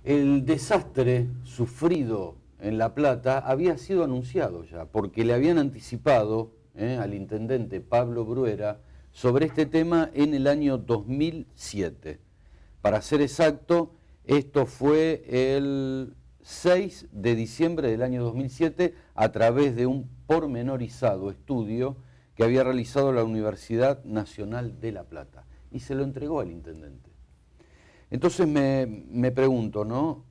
El desastre sufrido en La Plata había sido anunciado ya, porque le habían anticipado al intendente Pablo Bruera sobre este tema en el año 2007. Para ser exacto, esto fue el 6 de diciembre del año 2007 a través de un pormenorizado estudio que había realizado la Universidad Nacional de La Plata y se lo entregó al intendente. Entonces me pregunto, ¿no?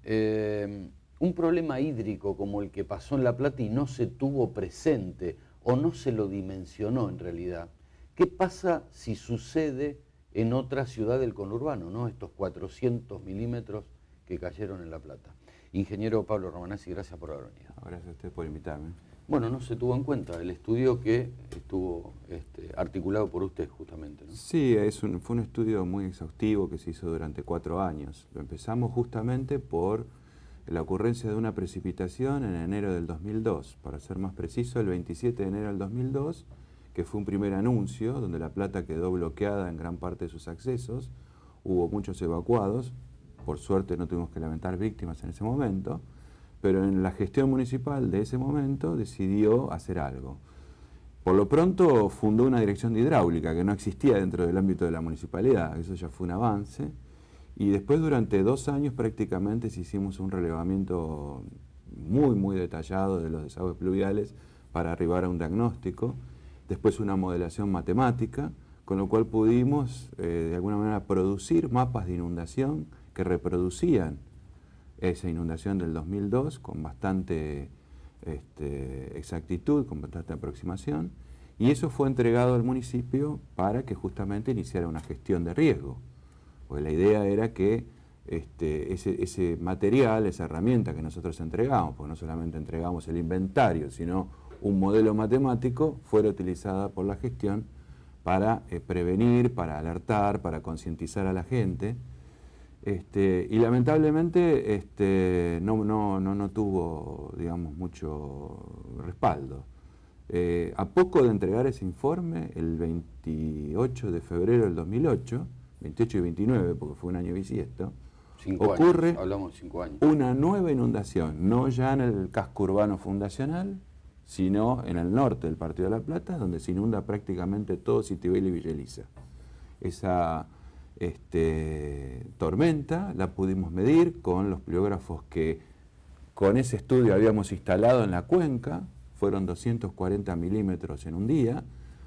Un problema hídrico como el que pasó en La Plata y no se tuvo presente o no se lo dimensionó en realidad, ¿qué pasa si sucede en otra ciudad del conurbano, ¿no? Estos 400 milímetros que cayeron en La Plata. Ingeniero Pablo Romanazzi, gracias por haber venido. Gracias a usted por invitarme. Bueno, no se tuvo en cuenta el estudio que estuvo articulado por usted justamente, ¿no? Sí, fue un estudio muy exhaustivo que se hizo durante 4 años. Lo empezamos justamente por la ocurrencia de una precipitación en enero del 2002. Para ser más preciso, el 27 de enero del 2002, que fue un primer anuncio donde La Plata quedó bloqueada en gran parte de sus accesos. Hubo muchos evacuados. Por suerte no tuvimos que lamentar víctimas en ese momento. Pero en la gestión municipal de ese momento decidió hacer algo. Por lo pronto fundó una dirección de hidráulica que no existía dentro del ámbito de la municipalidad, eso ya fue un avance. Y después durante 2 años prácticamente hicimos un relevamiento muy detallado de los desagües pluviales para arribar a un diagnóstico. Después una modelación matemática, con lo cual pudimos de alguna manera producir mapas de inundación que reproducían esa inundación del 2002 con bastante exactitud, con bastante aproximación, y eso fue entregado al municipio para que justamente iniciara una gestión de riesgo. Porque la idea era que ese material, esa herramienta que nosotros entregamos, porque no solamente entregamos el inventario, sino un modelo matemático, fuera utilizada por la gestión para prevenir, para alertar, para concientizar a la gente. Y lamentablemente no tuvo, digamos, mucho respaldo. A poco de entregar ese informe, el 28 de febrero del 2008, 28 y 29, porque fue un año bisiesto, ocurre hablamos de 5 años. Una nueva inundación, no ya en el casco urbano fundacional, sino en el norte del Partido de La Plata, donde se inunda prácticamente todo Citibel y Villa Elisa. Esa tormenta la pudimos medir con los pliógrafos que con ese estudio habíamos instalado en la cuenca, fueron 240 milímetros en un día,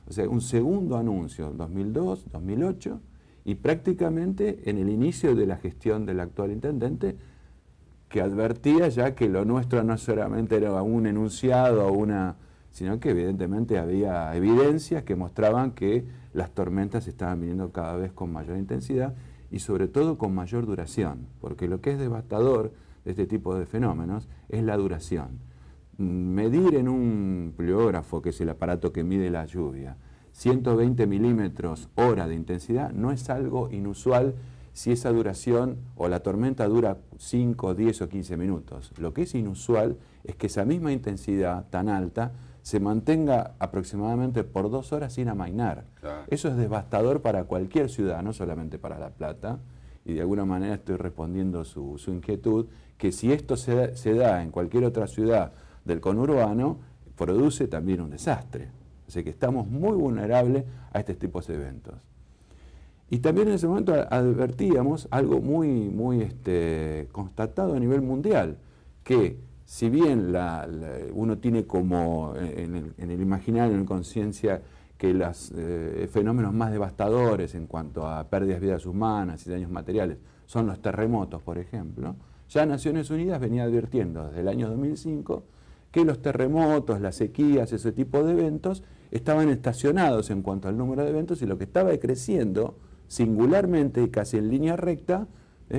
o sea, un segundo anuncio, 2002, 2008, y prácticamente en el inicio de la gestión del actual intendente, que advertía ya que lo nuestro no solamente era un enunciado o sino que evidentemente había evidencias que mostraban que las tormentas estaban viniendo cada vez con mayor intensidad y sobre todo con mayor duración, porque lo que es devastador de este tipo de fenómenos es la duración. Medir en un pliógrafo, que es el aparato que mide la lluvia, 120 milímetros hora de intensidad no es algo inusual si esa duración o la tormenta dura 5, 10 o 15 minutos. Lo que es inusual es que esa misma intensidad tan alta se mantenga aproximadamente por 2 horas sin amainar. Claro. Eso es devastador para cualquier ciudad, no solamente para La Plata, y de alguna manera estoy respondiendo su inquietud, que si esto se da en cualquier otra ciudad del conurbano, produce también un desastre. Así que estamos muy vulnerables a este tipo de eventos. Y también en ese momento advertíamos algo muy constatado a nivel mundial, que si bien uno tiene como en el imaginario, en la conciencia, que los fenómenos más devastadores en cuanto a pérdidas de vidas humanas y daños materiales son los terremotos, por ejemplo, ya Naciones Unidas venía advirtiendo desde el año 2005 que los terremotos, las sequías, ese tipo de eventos estaban estacionados en cuanto al número de eventos y lo que estaba creciendo singularmente y casi en línea recta,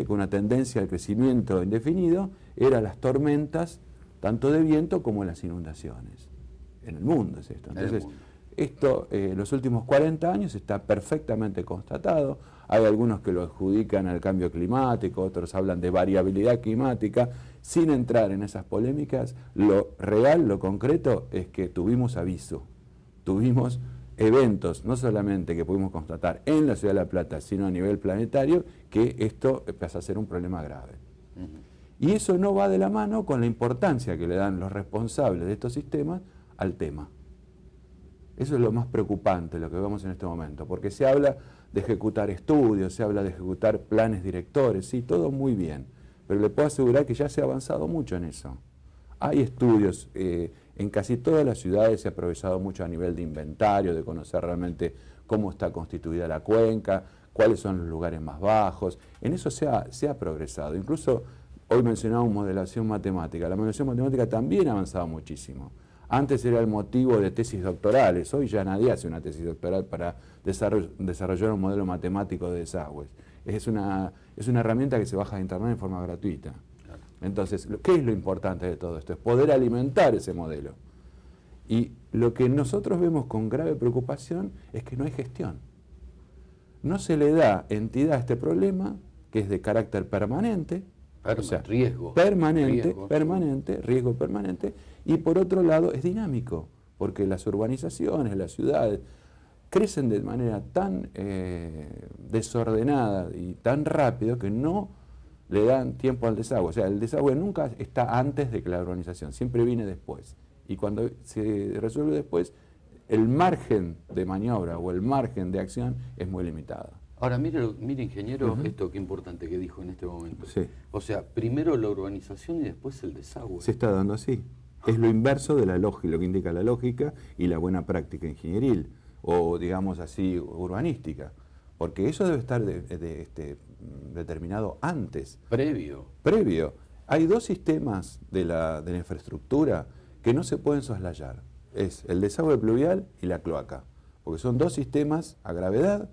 con una tendencia al crecimiento indefinido, eran las tormentas, tanto de viento como las inundaciones. En el mundo es esto. Entonces, esto en los últimos 40 años está perfectamente constatado. Hay algunos que lo adjudican al cambio climático, otros hablan de variabilidad climática. Sin entrar en esas polémicas, lo real, lo concreto, es que tuvimos aviso. Tuvimos eventos, no solamente que pudimos constatar en la ciudad de La Plata, sino a nivel planetario, que esto pasa a ser un problema grave. Y eso no va de la mano con la importancia que le dan los responsables de estos sistemas al tema. Eso es lo más preocupante, lo que vemos en este momento, porque se habla de ejecutar estudios, se habla de ejecutar planes directores, sí, todo muy bien, pero le puedo asegurar que ya se ha avanzado mucho en eso. Hay estudios, en casi todas las ciudades se ha progresado mucho a nivel de inventario, de conocer realmente cómo está constituida la cuenca, cuáles son los lugares más bajos, en eso se ha progresado. Incluso hoy mencionábamos modelación matemática, la modelación matemática también ha avanzado muchísimo. Antes era el motivo de tesis doctorales, hoy ya nadie hace una tesis doctoral para desarrollar un modelo matemático de desagües. Es una herramienta que se baja de internet en forma gratuita. Entonces, ¿qué es lo importante de todo esto? Es poder alimentar ese modelo. Y lo que nosotros vemos con grave preocupación es que no hay gestión. No se le da entidad a este problema, que es de carácter permanente, riesgo permanente, y por otro lado es dinámico, porque las urbanizaciones, las ciudades, crecen de manera tan desordenada y tan rápido que no le dan tiempo al desagüe. O sea, el desagüe nunca está antes de que la urbanización, siempre viene después. Y cuando se resuelve después, el margen de maniobra o el margen de acción es muy limitado. Ahora, mire ingeniero, esto qué importante que dijo en este momento. Sí. O sea, primero la urbanización y después el desagüe. Se está dando así. Es lo inverso de la lógica, lo que indica la lógica y la buena práctica ingenieril, o digamos así, urbanística. Porque eso debe estar determinado antes. Previo. Hay dos sistemas de la infraestructura que no se pueden soslayar. Es el desagüe pluvial y la cloaca. Porque son dos sistemas a gravedad,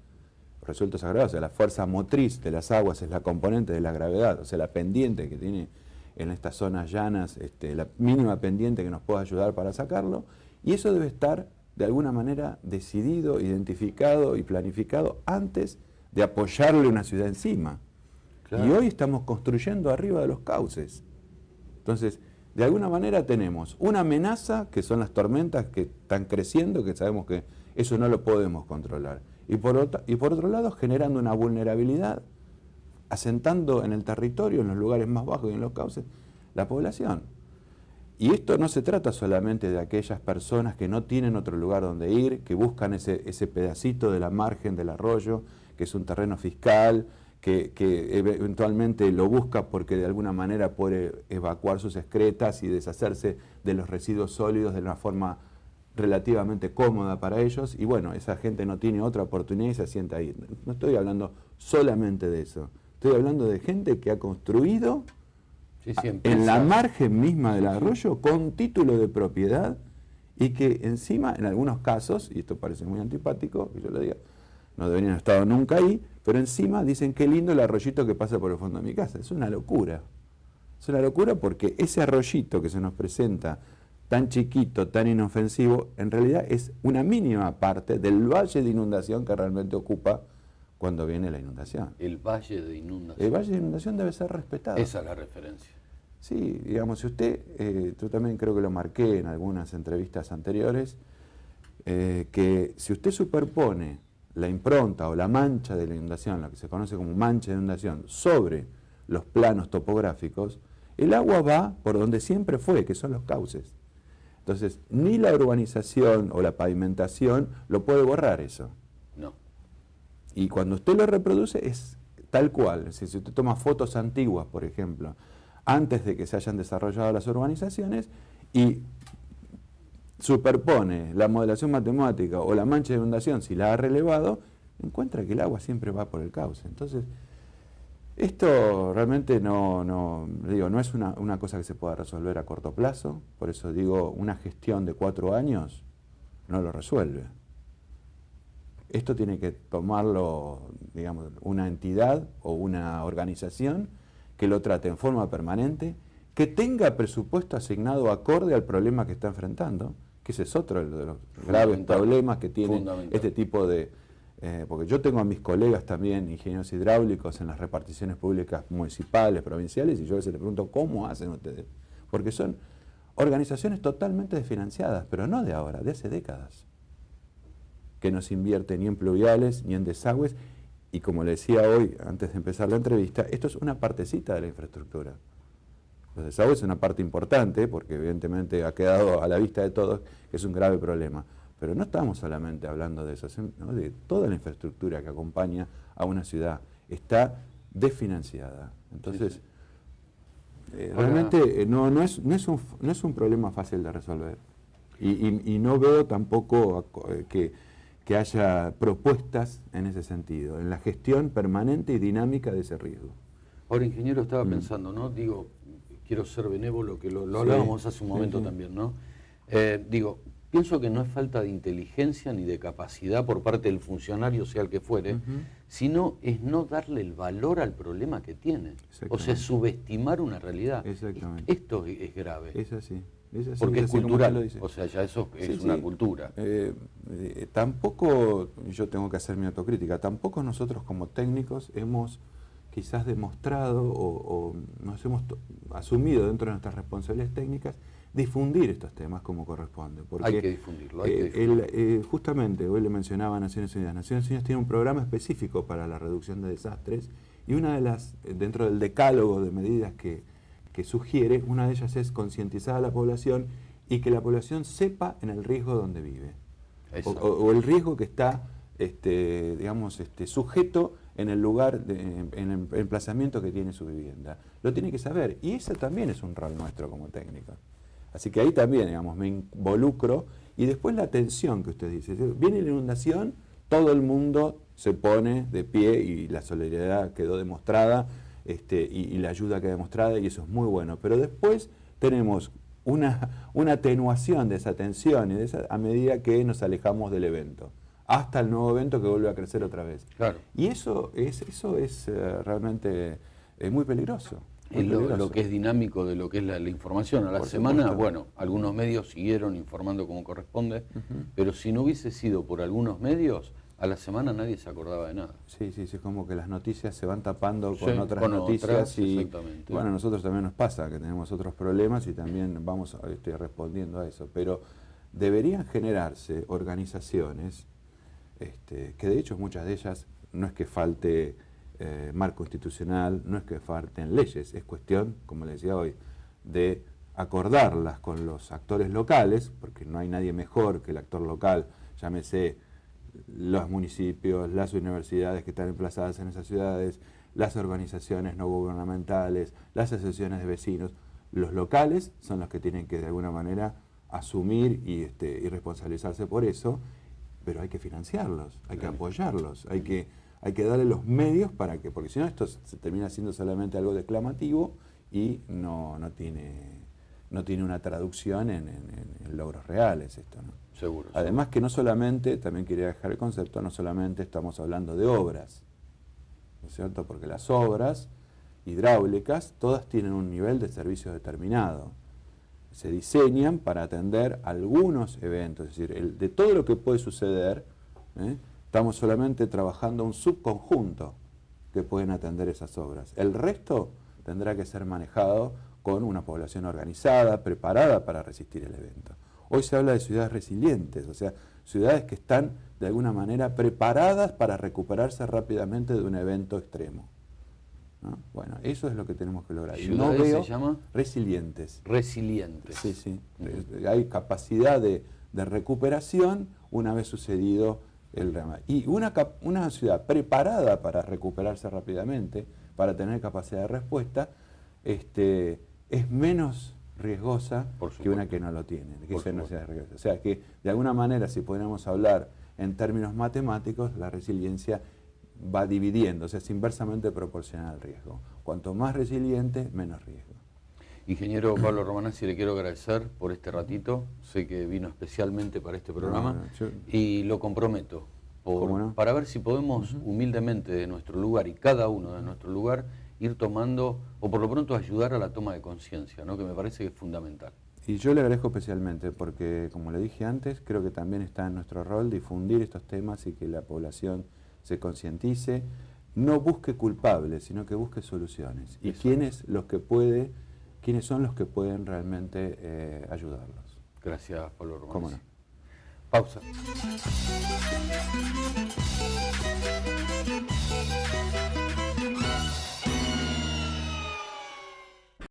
resueltos a gravedad. O sea, la fuerza motriz de las aguas es la componente de la gravedad, o sea, la pendiente que tiene en estas zonas llanas, la mínima pendiente que nos pueda ayudar para sacarlo. Y eso debe estar de alguna manera decidido, identificado y planificado antes de apoyarle una ciudad encima. Claro. Y hoy estamos construyendo arriba de los cauces. Entonces, de alguna manera tenemos una amenaza, que son las tormentas que están creciendo, que sabemos que eso no lo podemos controlar. Y por otro lado, generando una vulnerabilidad, asentando en el territorio, en los lugares más bajos y en los cauces, la población. Y esto no se trata solamente de aquellas personas que no tienen otro lugar donde ir, que buscan ese pedacito de la margen del arroyo, que es un terreno fiscal, que eventualmente lo busca porque de alguna manera puede evacuar sus excretas y deshacerse de los residuos sólidos de una forma relativamente cómoda para ellos, y bueno, esa gente no tiene otra oportunidad y se sienta ahí. No estoy hablando solamente de eso, estoy hablando de gente que ha construido en la margen misma del arroyo con título de propiedad y que encima, en algunos casos, y esto parece muy antipático, que yo lo diga, no deberían haber estado nunca ahí, pero encima dicen qué lindo el arroyito que pasa por el fondo de mi casa. Es una locura. Es una locura porque ese arroyito que se nos presenta tan chiquito, tan inofensivo, en realidad es una mínima parte del valle de inundación que realmente ocupa cuando viene la inundación. El valle de inundación. El valle de inundación debe ser respetado. Esa es la referencia. Sí, digamos, si usted, yo también creo que lo marqué en algunas entrevistas anteriores, que si usted superpone la impronta o la mancha de la inundación, lo que se conoce como mancha de inundación, sobre los planos topográficos, el agua va por donde siempre fue, que son los cauces. Entonces, ni la urbanización o la pavimentación lo puede borrar eso. No. Y cuando usted lo reproduce es tal cual. Es decir, si usted toma fotos antiguas, por ejemplo, antes de que se hayan desarrollado las urbanizaciones, y superpone la modelación matemática o la mancha de inundación, si la ha relevado, encuentra que el agua siempre va por el cauce. Entonces, esto realmente no es una cosa que se pueda resolver a corto plazo, por eso digo, una gestión de 4 años no lo resuelve. Esto tiene que tomarlo, digamos, una entidad o una organización que lo trate en forma permanente, que tenga presupuesto asignado acorde al problema que está enfrentando, que ese es otro de los graves problemas que tiene este tipo de... porque yo tengo a mis colegas también, ingenieros hidráulicos, en las reparticiones públicas municipales, provinciales, y yo a veces les pregunto, ¿cómo hacen ustedes? Porque son organizaciones totalmente desfinanciadas, pero no de ahora, de hace décadas, que no se invierte ni en pluviales ni en desagües, y como le decía hoy, antes de empezar la entrevista, esto es una partecita de la infraestructura. Los desagües es una parte importante, porque evidentemente ha quedado a la vista de todos que es un grave problema. Pero no estamos solamente hablando de eso, ¿no? De toda la infraestructura que acompaña a una ciudad. Está desfinanciada. Entonces, sí, sí. Realmente no es un problema fácil de resolver. Y no veo tampoco que haya propuestas en ese sentido, en la gestión permanente y dinámica de ese riesgo. Ahora, ingeniero, estaba pensando, ¿no? Digo, quiero ser benévolo, que lo hablábamos hace un momento también, ¿no? Digo, pienso que no es falta de inteligencia ni de capacidad por parte del funcionario, sea el que fuere, sino es no darle el valor al problema que tiene. O sea, subestimar una realidad. Exactamente. Esto es grave. Es así. Porque es cultural, o sea, ya eso es una cultura. Tampoco, yo tengo que hacer mi autocrítica, tampoco nosotros como técnicos hemos quizás demostrado o nos hemos asumido dentro de nuestras responsabilidades técnicas difundir estos temas como corresponde. Porque, hay que difundirlo, hay que difundirlo. Justamente, hoy le mencionaba a Naciones Unidas. Naciones Unidas tiene un programa específico para la reducción de desastres y una de las, dentro del decálogo de medidas que sugiere, una de ellas es concientizar a la población y que la población sepa en el riesgo donde vive. O el riesgo que está, digamos, sujeto en el lugar, en el emplazamiento que tiene su vivienda. Lo tiene que saber. Y ese también es un rol nuestro como técnico. Así que ahí también, digamos, me involucro. Y después la atención que usted dice. Viene la inundación, todo el mundo se pone de pie y la solidaridad quedó demostrada. Y la ayuda queda demostrada y eso es muy bueno. Pero después tenemos una atenuación de esa tensión a medida que nos alejamos del evento, hasta el nuevo evento que vuelve a crecer otra vez. Claro. Y eso es realmente muy peligroso. Es lo que es dinámico de lo que es la información. A la semana, bueno, algunos medios siguieron informando como corresponde, pero si no hubiese sido por algunos medios, a la semana nadie se acordaba de nada. Sí, es como que las noticias se van tapando con otras noticias y bueno, a nosotros también nos pasa que tenemos otros problemas y también vamos respondiendo a eso, pero deberían generarse organizaciones que de hecho muchas de ellas no es que falte marco institucional, no es que falten leyes, es cuestión, como le decía hoy, de acordarlas con los actores locales, porque no hay nadie mejor que el actor local, llámese los municipios, las universidades que están emplazadas en esas ciudades, las organizaciones no gubernamentales, las asociaciones de vecinos. Los locales son los que tienen que de alguna manera asumir y responsabilizarse por eso, pero hay que financiarlos, hay que apoyarlos, hay que darle los medios para que, porque si no esto se termina siendo solamente algo declamativo y no tiene una traducción en logros reales esto, ¿no? Seguro. Además que no solamente, también quería dejar el concepto, no solamente estamos hablando de obras, ¿no es cierto? Porque las obras hidráulicas todas tienen un nivel de servicio determinado. Se diseñan para atender algunos eventos, es decir, de todo lo que puede suceder, estamos solamente trabajando un subconjunto que pueden atender esas obras. El resto tendrá que ser manejado con una población organizada, preparada para resistir el evento. Hoy se habla de ciudades resilientes, o sea, ciudades que están de alguna manera preparadas para recuperarse rápidamente de un evento extremo, ¿no? Bueno, eso es lo que tenemos que lograr. ¿Ciudades se llama? Resilientes. Resilientes. Sí. Hay capacidad de recuperación una vez sucedido el drama. Y una ciudad preparada para recuperarse rápidamente, para tener capacidad de respuesta, es menos riesgosa que una que no lo tiene. O sea que de alguna manera, si pudiéramos hablar en términos matemáticos, la resiliencia va dividiendo, o sea, es inversamente proporcional al riesgo. Cuanto más resiliente, menos riesgo. Ingeniero Pablo Romanazzi, le quiero agradecer por este ratito, sé que vino especialmente para este programa y lo comprometo para ver si podemos humildemente de nuestro lugar y cada uno de nuestro lugar ir tomando, o por lo pronto ayudar a la toma de conciencia, ¿no? Que me parece que es fundamental. Y yo le agradezco especialmente porque, como le dije antes, creo que también está en nuestro rol difundir estos temas y que la población se concientice, no busque culpables, sino que busque soluciones. Y quiénes son los que pueden realmente ayudarlos. Gracias, Pablo Romanazzi. ¿Cómo no? Pausa.